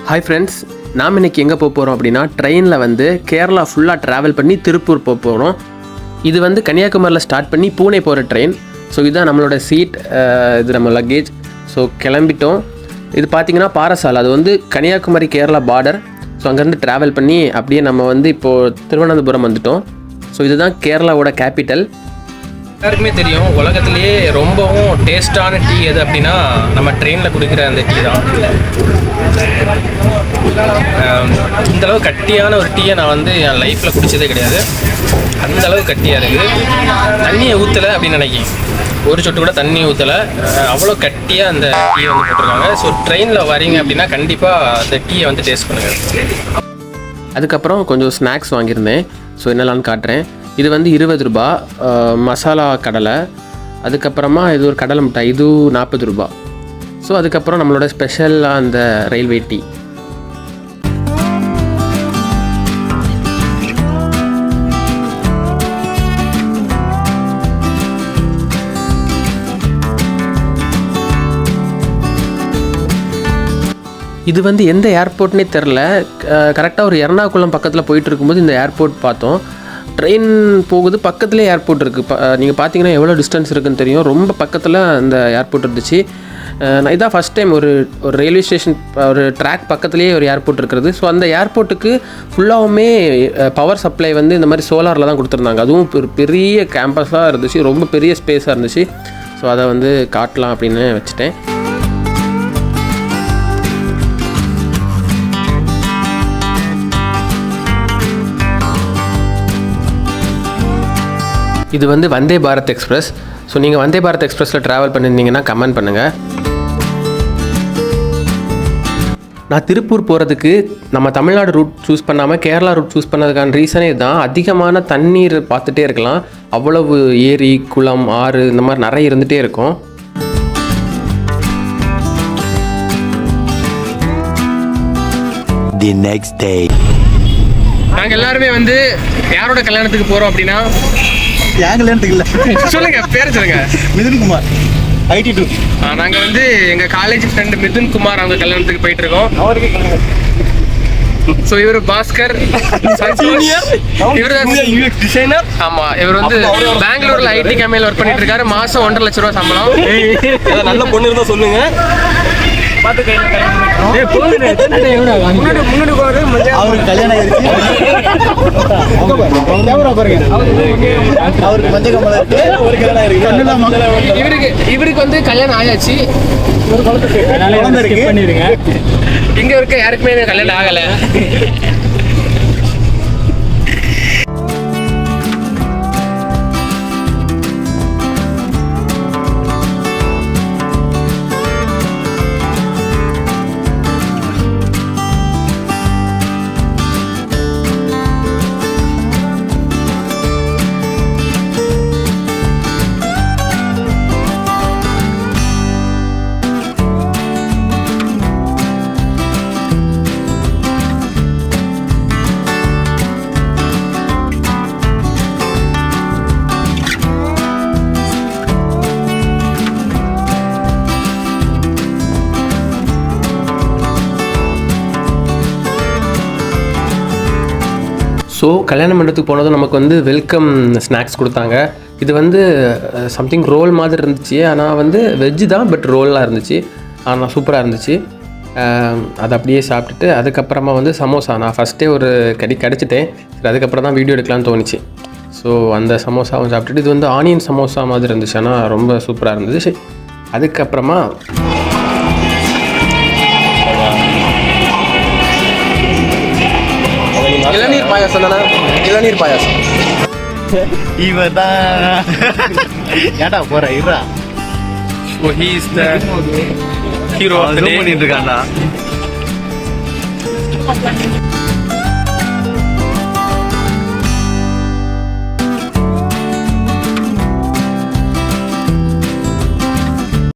Hi friends, நாம் இன்றைக்கி எங்கே போக போகிறோம் அப்படின்னா ட்ரெயினில் வந்து கேரளா ஃபுல்லாக ட்ராவல் பண்ணி திருப்பூர் போக போகிறோம். இது வந்து கன்னியாகுமரியில் ஸ்டார்ட் பண்ணி பூனே போகிற ட்ரெயின். ஸோ இதுதான் நம்மளோட சீட், இது நம்ம லக்கேஜ். ஸோ கிளம்பிட்டோம். இது பார்த்திங்கன்னா பாரசாலை, அது வந்து கன்னியாகுமரி கேரளா பார்டர். ஸோ அங்கேருந்து ட்ராவல் பண்ணி அப்படியே நம்ம வந்து இப்போது திருவனந்தபுரம் வந்துவிட்டோம். ஸோ இதுதான் கேரளாவோட கேபிட்டல். எல்லாருக்குமே தெரியும், உலகத்துலேயே ரொம்பவும் டேஸ்டான டீ எது அப்படின்னா நம்ம ட்ரெயினில் குடிக்கிற அந்த டீ தான். இந்தளவு கட்டியான ஒரு டீயை நான் வந்து என் லைஃப்பில் குடித்ததே கிடையாது. அந்தளவு கட்டியாக இருக்குது. தண்ணியை ஊற்றலை அப்படின்னு நினைக்கிறேன், ஒரு சொட்டு கூட தண்ணி ஊற்றலை, அவ்வளோ கட்டியாக அந்த டீயை வந்து போட்டிருக்காங்க. ஸோ ட்ரெயினில் வரீங்க அப்படின்னா கண்டிப்பாக அந்த டீயை வந்து டேஸ்ட் பண்ணுங்கள். அதுக்கப்புறம் கொஞ்சம் ஸ்நாக்ஸ் வாங்கியிருந்தேன். ஸோ என்னெல்லான்னு காட்டுறேன். இது வந்து 20 ரூபா மசாலா கடலை. அதுக்கப்புறமா இது ஒரு கடலை மிட்டாய், இது 40 ரூபா. ஸோ அதுக்கப்புறம் நம்மளோட ஸ்பெஷலாக அந்த ரயில்வே டீ. இது வந்து எந்த ஏர்போர்ட்னே தெரில. கரெக்டாக ஒரு எர்ணாகுளம் பக்கத்தில் போயிட்டு இருக்கும்போது இந்த ஏர்போர்ட் பார்த்தோம். ட்ரெயின் போகுது, பக்கத்துலேயே ஏர்போர்ட் இருக்குது. நீங்கள் பார்த்தீங்கன்னா எவ்வளோ டிஸ்டன்ஸ் இருக்குதுன்னு தெரியும். ரொம்ப பக்கத்தில் அந்த ஏர்போர்ட் இருந்துச்சு. நான் இதான் ஃபஸ்ட் டைம் ஒரு ரயில்வே ஸ்டேஷன், ஒரு ட்ராக் பக்கத்துலேயே ஒரு ஏர்போர்ட் இருக்கிறது. ஸோ அந்த ஏர்போர்ட்டுக்கு ஃபுல்லாகவுமே பவர் சப்ளை வந்து இந்த மாதிரி சோலாரில் தான் கொடுத்துருந்தாங்க. அதுவும் பெரிய கேம்பஸாக இருந்துச்சு, ரொம்ப பெரிய ஸ்பேஸாக இருந்துச்சு. ஸோ அதை வந்து காட்டலாம் அப்படின்னு வச்சுட்டேன். இது வந்து வந்தே பாரத் எக்ஸ்பிரஸ். ஸோ நீங்கள் வந்தே பாரத் எக்ஸ்பிரஸில் ட்ராவல் பண்ணியிருந்தீங்கன்னா கமெண்ட் பண்ணுங்கள். நான் திருப்பூர் போகிறதுக்கு நம்ம தமிழ்நாடு ரூட் சூஸ் பண்ணாமல் கேரளா ரூட் சூஸ் பண்ணதுக்கான ரீசனே தான். அதிகமான தண்ணீர் பார்த்துட்டே இருக்கலாம். அவ்வளவு ஏரி, குளம், ஆறு இந்த மாதிரி நிறைய இருந்துகிட்டே இருக்கும். The next day. நாங்கள் எல்லாருமே வந்து யாரோட கல்யாணத்துக்கு போகிறோம் அப்படின்னா, என் கல்யாணத்துக்கு இல்லை, சொல்லுங்க பேர் சொல்லுங்க. மிதுன் குமார், IT2. நாங்கள் வந்து எங்கள் காலேஜ் ஃப்ரெண்டு மிதுன் குமார் அவங்க கல்யாணத்துக்கு போயிட்டு இருக்கோம். அவருக்கு ஸோ இவர் பாஸ்கர், இவர் டிசைனர். ஆமாம், இவர் வந்து பெங்களூரில் IT கம்பெனியில் ஒர்க் பண்ணிட்டு இருக்காரு. மாதம் 1.5 லட்ச ரூபா சம்பளம். நல்ல பொண்ணு இருந்தால் சொல்லுங்க. அவருக்கு கல்யாணம் ஆயிடுச்சு. அவருக்கு மஞ்சள் கம்பளம் இருக்கு, ஒரு கல்யாணம் ஆயிருக்கு. இவருக்கு வந்து கல்யாணம் ஆயாச்சு, ஒரு குழந்தை இருக்கு. இங்க இருக்க யாருக்குமே கல்யாணம் ஆகலை. ஸோ கல்யாண மண்டபத்துக்கு போனதும் நமக்கு வந்து வெல்கம் ஸ்நாக்ஸ் கொடுத்தாங்க. இது வந்து சம்திங் ரோல் மாதிரி இருந்துச்சு. ஆனால் வந்து வெஜ்ஜு தான், பட் ரோலாக இருந்துச்சு. ஆனால் சூப்பராக இருந்துச்சு. அதை அப்படியே சாப்பிட்டுட்டு அதுக்கப்புறமா வந்து சமோசா நான் ஃபஸ்ட்டே ஒரு கடிச்சிட்டேன். சரி, அதுக்கப்புறம் தான் வீடியோ எடுக்கலாம்னு தோணுச்சு. ஸோ அந்த சமோசாவும் சாப்பிட்டுட்டு, இது வந்து ஆனியன் சமோசா மாதிரி இருந்துச்சு, ஆனால் ரொம்ப சூப்பராக இருந்துச்சு. அதுக்கப்புறமா இளநீர் பாயாசம் தானே, இளநீர் பாயாசம். இவன் தான் ஏடா போற இருடா. So he is the hero of the day. பண்ணிட்டு இருக்கான்டா.